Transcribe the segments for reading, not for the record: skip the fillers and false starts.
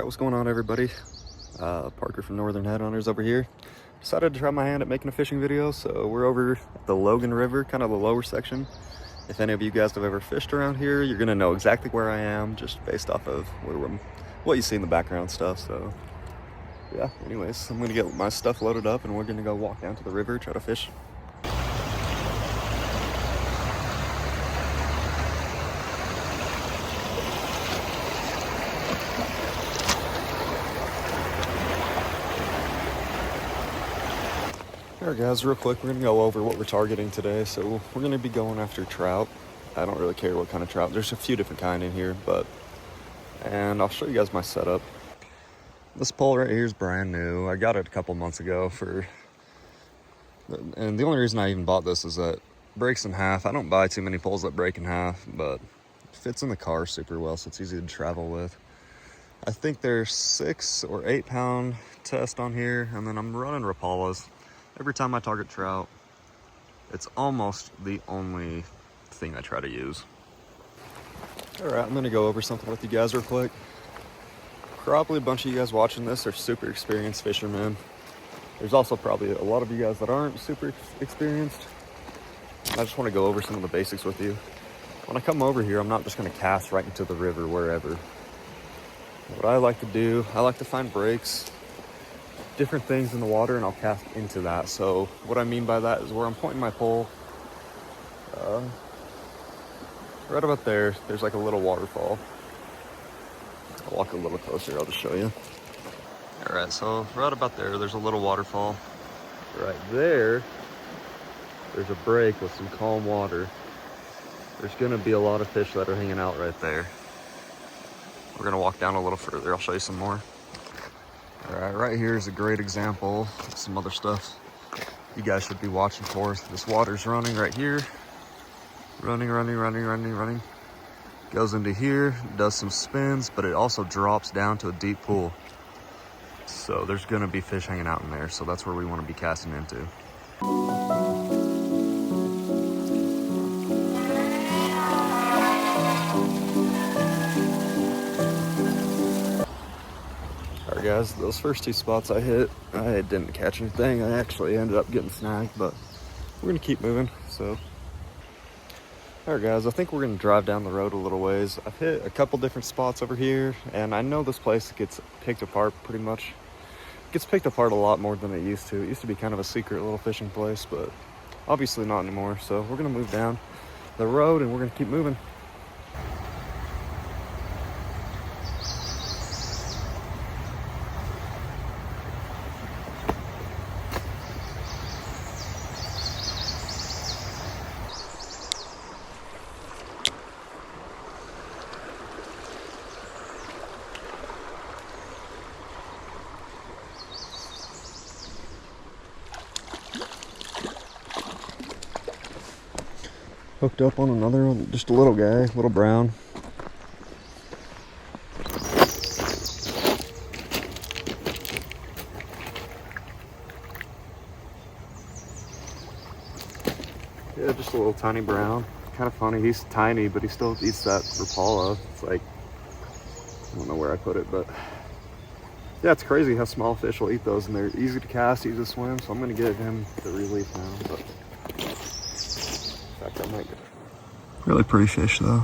Alright, what's going on, everybody? Parker from Northern Headhunters over here. Decided to try my hand at making a fishing video, so we're over at the Logan River, kind of the lower section. If any of you guys have ever fished around here, you're gonna know exactly where I am, just based off of what you see in the background stuff. So yeah, anyways, I'm gonna get my stuff loaded up and we're gonna go walk down to the river, try to fish. Alright guys, real quick, we're going to go over what we're targeting today. So we're going to be going after trout. I don't really care what kind of trout. There's a few different kind in here, and I'll show you guys my setup. This pole right here is brand new. I got it a couple months ago and the only reason I even bought this is that it breaks in half. I don't buy too many poles that break in half, but it fits in the car super well, so it's easy to travel with. I think there's 6 or 8 pound test on here, and then I'm running Rapalas. Every time I target trout, it's almost the only thing I try to use. All right, I'm gonna go over something with you guys real quick. Probably a bunch of you guys watching this are super experienced fishermen. There's also probably a lot of you guys that aren't super experienced. I just wanna go over some of the basics with you. When I come over here, I'm not just gonna cast right into the river wherever. What I like to do, I like to find breaks, different things in the water, and I'll cast into that. So what I mean by that is where I'm pointing my pole, right about there, there's like a little waterfall. I'll walk a little closer, I'll just show you. All right, so right about there's a little waterfall. Right there's a break with some calm water. There's gonna be a lot of fish that are hanging out right there. We're gonna walk down a little further, I'll show you some more. All right, right here is a great example of some other stuff you guys should be watching for. This water's running right here. Running. Goes into here, does some spins, but it also drops down to a deep pool. So there's gonna be fish hanging out in there. So that's where we wanna be casting into. Guys, those first 2 spots I hit, I didn't catch anything. I actually ended up getting snagged, but we're gonna keep moving. So all right guys, I think we're gonna drive down the road a little ways. I've hit a couple different spots over here, and I know this place gets picked apart pretty much. It gets picked apart a lot more than it used to. It used to be kind of a secret little fishing place, but obviously not anymore. So we're gonna move down the road and we're gonna keep moving. Hooked up on another one, just a little guy, little brown. Yeah, just a little tiny brown. Kind of funny, he's tiny, but he still eats that Rapala. It's like, I don't know where I put it, but yeah, it's crazy how small fish will eat those, and they're easy to cast, easy to swim, so I'm gonna give him the release now. But in fact, I might go. Really pretty fish though.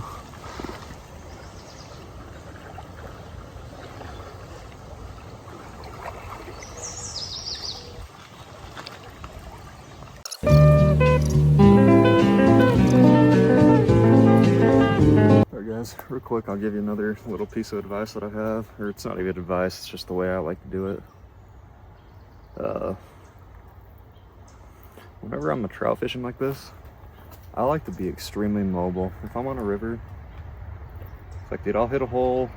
Alright guys, real quick, I'll give you another little piece of advice that I have, or it's not even advice, it's just the way I like to do it. Whenever I'm trout fishing like this, I like to be extremely mobile. If I'm on a river, it's like, dude, I'll hit a hole,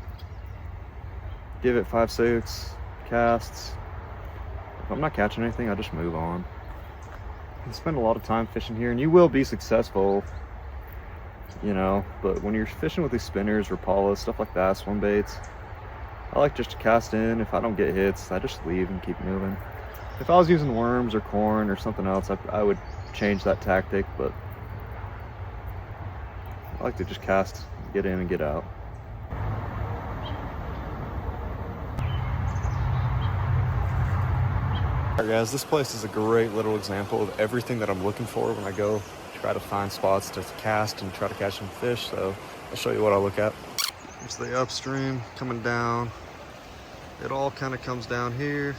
give it 5-6 casts. If I'm not catching anything, I just move on. You spend a lot of time fishing here, and you will be successful, you know, but when you're fishing with these spinners, Rapalas, stuff like that, swim baits, I like just to cast in. If I don't get hits, I just leave and keep moving. If I was using worms or corn or something else, I would change that tactic, but I like to just cast, get in and get out. Alright guys, this place is a great little example of everything that I'm looking for when I go try to find spots to cast and try to catch some fish. So I'll show you what I look at. Here's the upstream coming down. It all kind of comes down here,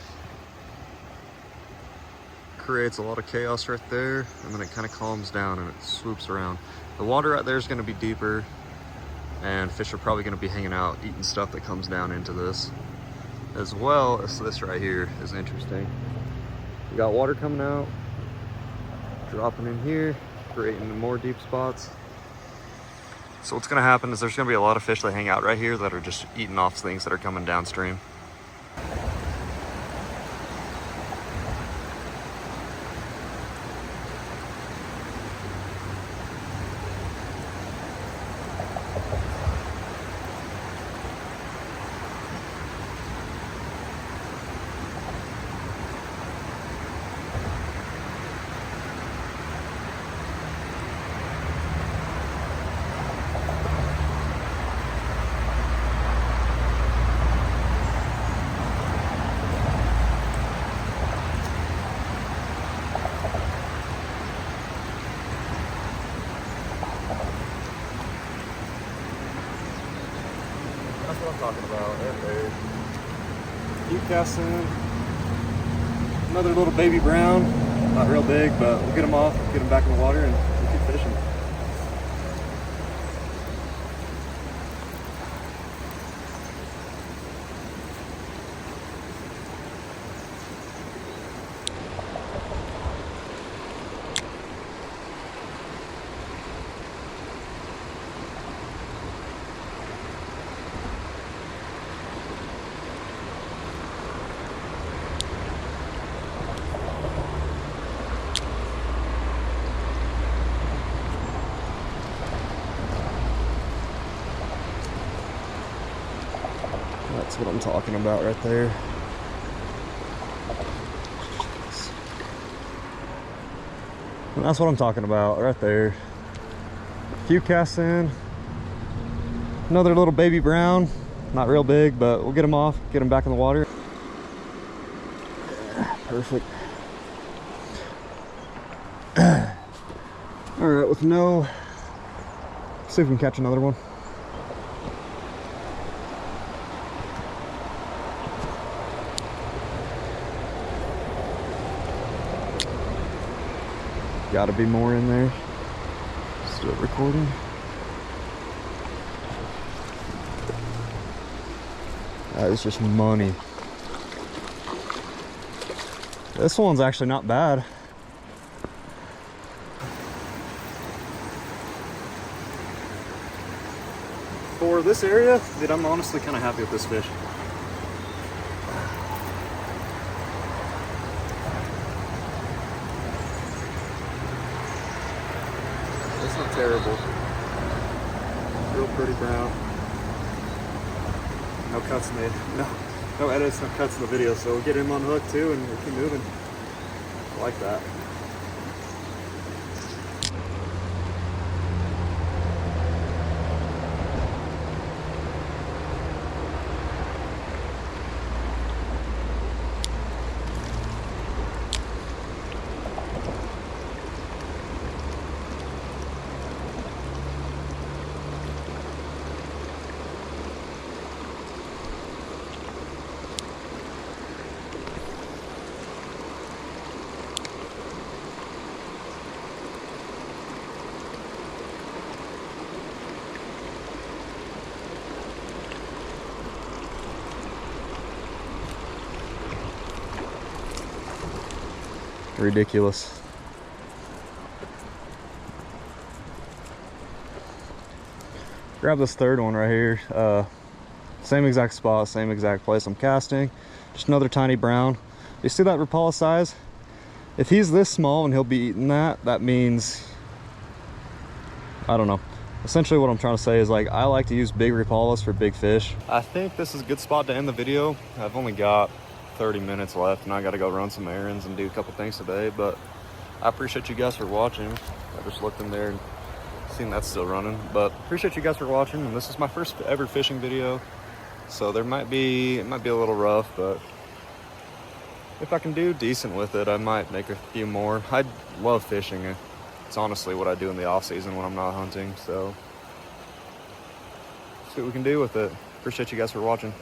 creates a lot of chaos right there, and then it kind of calms down and it swoops around. The water right there is going to be deeper, and fish are probably going to be hanging out eating stuff that comes down into this, as well as this right here is interesting. We got water coming out, dropping in here, creating more deep spots. So what's gonna happen is there's gonna be a lot of fish that hang out right here that are just eating off things that are coming downstream. That's what I'm talking about right there. Keep casting. Another little baby brown. Not real big, but we'll get them off, get them back in the water, and we'll keep fishing. That's what I'm talking about right there. And that's what I'm talking about right there. A few casts in. Another little baby brown. Not real big, but we'll get them off, get them back in the water. Yeah, perfect. All right, with no, see if we can catch another one. Got to be more in there. Still recording. That is just money. This one's actually not bad. For this area, dude, I'm honestly kind of happy with this fish. It's not terrible. Real pretty brown. No cuts made. No edits, no cuts in the video. So we'll get him on hook too, and we'll keep moving. I like that. Ridiculous. Grab this third one right here. Same exact spot, same exact place I'm casting. Just another tiny brown. You see that Rapala size? If he's this small and he'll be eating that, that means, I don't know. Essentially what I'm trying to say is, like, I like to use big Rapalas for big fish. I think this is a good spot to end the video. I've only got 30 minutes left and I gotta go run some errands and do a couple things today, but I appreciate you guys for watching. I just looked in there and seen that's still running, but appreciate you guys for watching. And this is my first ever fishing video, so it might be a little rough, but if I can do decent with it, I might make a few more. I love fishing. It's honestly what I do in the off season when I'm not hunting. So see what we can do with it. Appreciate you guys for watching.